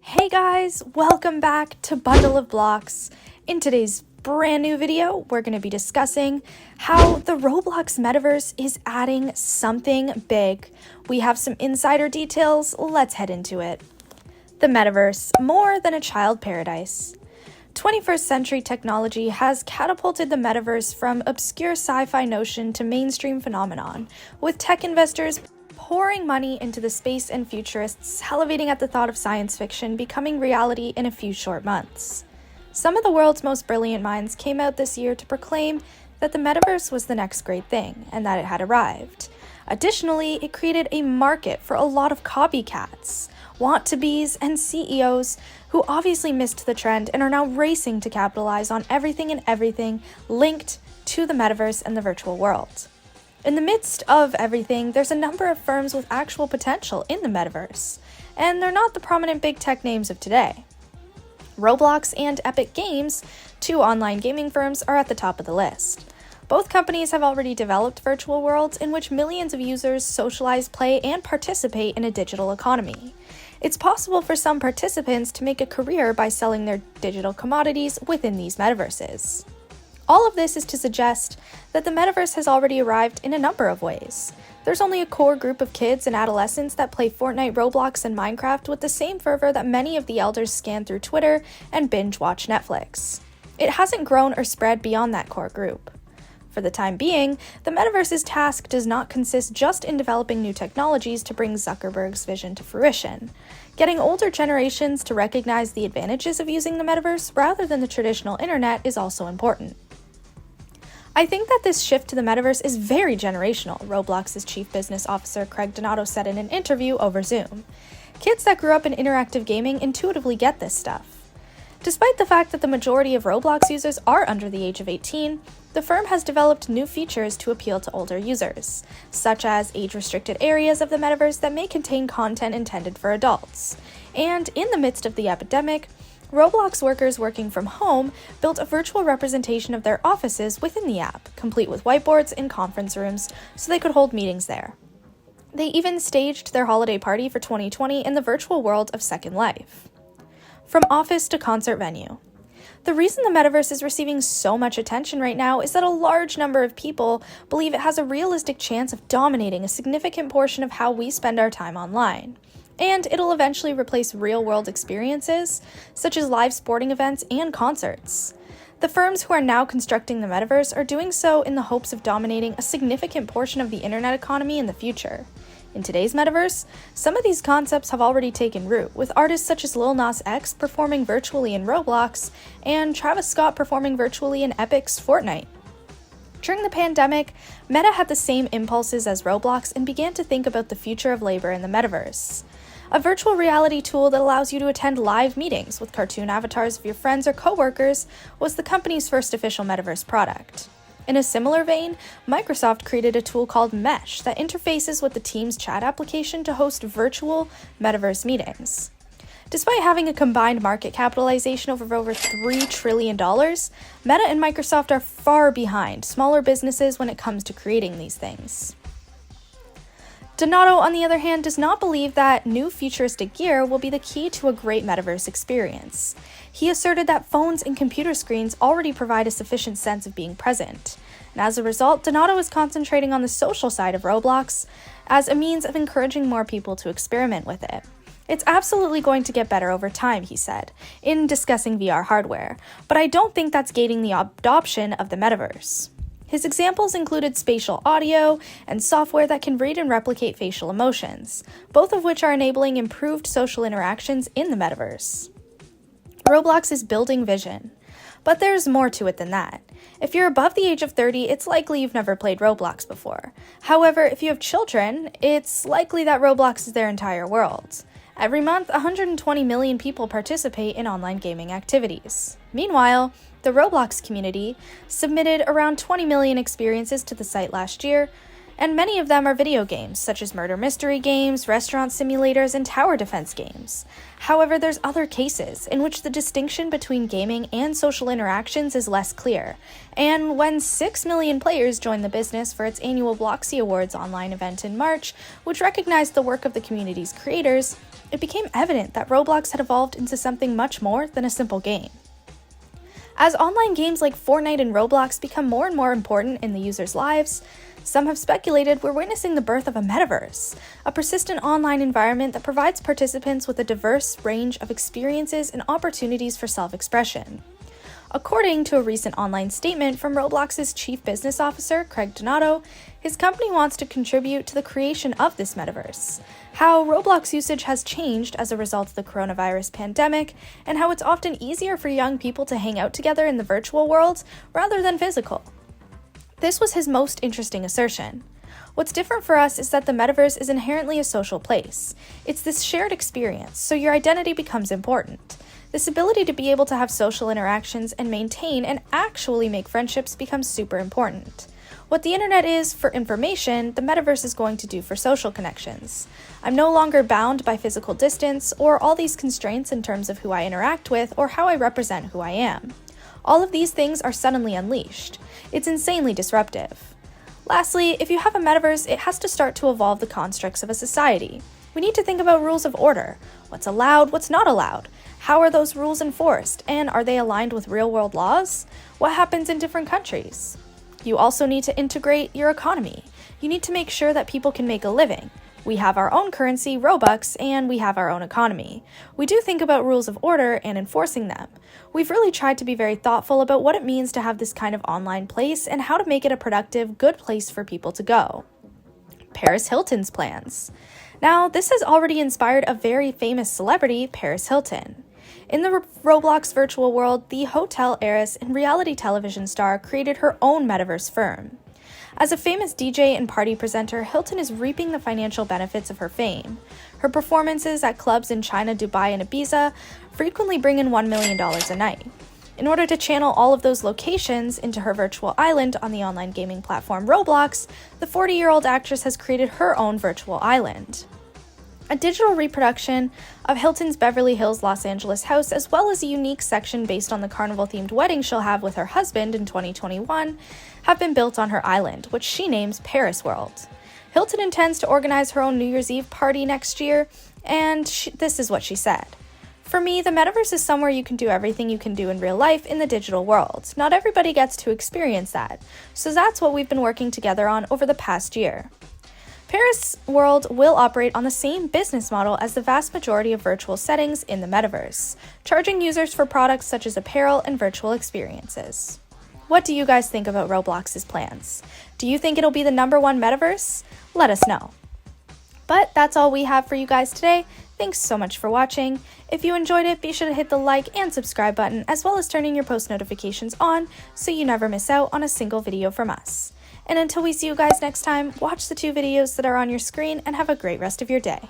Hey guys, welcome back to Bundle of Blox. In today's brand new video, we're going to be discussing how the Roblox Metaverse is adding something big. We have some insider details, let's head into it. The Metaverse, more than a child paradise. 21st century technology has catapulted the Metaverse from obscure sci-fi notion to mainstream phenomenon, with tech investors pouring money into the space and futurists salivating at the thought of science fiction becoming reality in a few short months. Some of the world's most brilliant minds came out this year to proclaim that the metaverse was the next great thing and that it had arrived. Additionally, it created a market for a lot of copycats, want-to-bes, and CEOs who obviously missed the trend and are now racing to capitalize on everything linked to the metaverse and the virtual world. In the midst of everything, there's a number of firms with actual potential in the metaverse, and they're not the prominent big tech names of today. Roblox and Epic Games, two online gaming firms, are at the top of the list. Both companies have already developed virtual worlds in which millions of users socialize, play, and participate in a digital economy. It's possible for some participants to make a career by selling their digital commodities within these metaverses. All of this is to suggest that the metaverse has already arrived in a number of ways. There's only a core group of kids and adolescents that play Fortnite, Roblox, and Minecraft with the same fervor that many of the elders scan through Twitter and binge watch Netflix. It hasn't grown or spread beyond that core group. For the time being, the metaverse's task does not consist just in developing new technologies to bring Zuckerberg's vision to fruition. Getting older generations to recognize the advantages of using the metaverse rather than the traditional internet is also important. I think that this shift to the metaverse is very generational, Roblox's chief business officer Craig Donato said in an interview over Zoom. Kids that grew up in interactive gaming intuitively get this stuff. Despite the fact that the majority of Roblox users are under the age of 18, the firm has developed new features to appeal to older users, such as age-restricted areas of the metaverse that may contain content intended for adults. And in the midst of the epidemic, Roblox workers working from home built a virtual representation of their offices within the app, complete with whiteboards and conference rooms, so they could hold meetings there. They even staged their holiday party for 2020 in the virtual world of Second Life. From office to concert venue. The reason the metaverse is receiving so much attention right now is that a large number of people believe it has a realistic chance of dominating a significant portion of how we spend our time online. And it'll eventually replace real-world experiences, such as live sporting events and concerts. The firms who are now constructing the metaverse are doing so in the hopes of dominating a significant portion of the internet economy in the future. In today's metaverse, some of these concepts have already taken root, with artists such as Lil Nas X performing virtually in Roblox, and Travis Scott performing virtually in Epic's Fortnite. During the pandemic, Meta had the same impulses as Roblox and began to think about the future of labor in the metaverse. A virtual reality tool that allows you to attend live meetings with cartoon avatars of your friends or coworkers was the company's first official metaverse product. In a similar vein, Microsoft created a tool called Mesh that interfaces with the Teams chat application to host virtual metaverse meetings. Despite having a combined market capitalization of over $3 trillion, Meta and Microsoft are far behind smaller businesses when it comes to creating these things. Donato, on the other hand, does not believe that new futuristic gear will be the key to a great metaverse experience. He asserted that phones and computer screens already provide a sufficient sense of being present. And as a result, Donato is concentrating on the social side of Roblox as a means of encouraging more people to experiment with it. It's absolutely going to get better over time, he said, in discussing VR hardware, but I don't think that's gating the adoption of the metaverse. His examples included spatial audio and software that can read and replicate facial emotions, both of which are enabling improved social interactions in the metaverse. Roblox is building vision, but there's more to it than that. If you're above the age of 30, it's likely you've never played Roblox before. However, if you have children, it's likely that Roblox is their entire world. Every month, 120 million people participate in online gaming activities. Meanwhile, the Roblox community submitted around 20 million experiences to the site last year, and many of them are video games, such as murder mystery games, restaurant simulators, and tower defense games. However, there's other cases in which the distinction between gaming and social interactions is less clear, and when 6 million players joined the business for its annual Bloxy Awards online event in March, which recognized the work of the community's creators, it became evident that Roblox had evolved into something much more than a simple game. As online games like Fortnite and Roblox become more and more important in the users' lives, some have speculated we're witnessing the birth of a metaverse, a persistent online environment that provides participants with a diverse range of experiences and opportunities for self-expression. According to a recent online statement from Roblox's Chief Business Officer, Craig Donato, his company wants to contribute to the creation of this metaverse, how Roblox usage has changed as a result of the coronavirus pandemic, and how it's often easier for young people to hang out together in the virtual world rather than physical. This was his most interesting assertion. What's different for us is that the metaverse is inherently a social place. It's this shared experience, so your identity becomes important. This ability to be able to have social interactions and maintain and actually make friendships becomes super important. What the internet is for information, the metaverse is going to do for social connections. I'm no longer bound by physical distance or all these constraints in terms of who I interact with or how I represent who I am. All of these things are suddenly unleashed. It's insanely disruptive. Lastly, if you have a metaverse, it has to start to evolve the constructs of a society. We need to think about rules of order. What's allowed, what's not allowed? How are those rules enforced? And are they aligned with real-world laws? What happens in different countries? You also need to integrate your economy. You need to make sure that people can make a living. We have our own currency, Robux, and we have our own economy. We do think about rules of order and enforcing them. We've really tried to be very thoughtful about what it means to have this kind of online place and how to make it a productive, good place for people to go. Paris Hilton's plans. Now, this has already inspired a very famous celebrity, Paris Hilton. In the Roblox virtual world, the hotel heiress and reality television star created her own metaverse firm. As a famous DJ and party presenter, Hilton is reaping the financial benefits of her fame. Her performances at clubs in China, Dubai, and Ibiza frequently bring in $1 million a night. In order to channel all of those locations into her virtual island on the online gaming platform Roblox, the 40-year-old actress has created her own virtual island. A digital reproduction of Hilton's Beverly Hills, Los Angeles house, as well as a unique section based on the carnival-themed wedding she'll have with her husband in 2021, have been built on her island, which she names Paris World. Hilton intends to organize her own New Year's Eve party next year, and this is what she said. For me, the metaverse is somewhere you can do everything you can do in real life in the digital world. Not everybody gets to experience that, so that's what we've been working together on over the past year. Paris World will operate on the same business model as the vast majority of virtual settings in the metaverse, charging users for products such as apparel and virtual experiences. What do you guys think about Roblox's plans? Do you think it'll be the #1 metaverse? Let us know. But that's all we have for you guys today. Thanks so much for watching. If you enjoyed it, be sure to hit the like and subscribe button, as well as turning your post notifications on so you never miss out on a single video from us. And until we see you guys next time, watch the 2 videos that are on your screen and have a great rest of your day.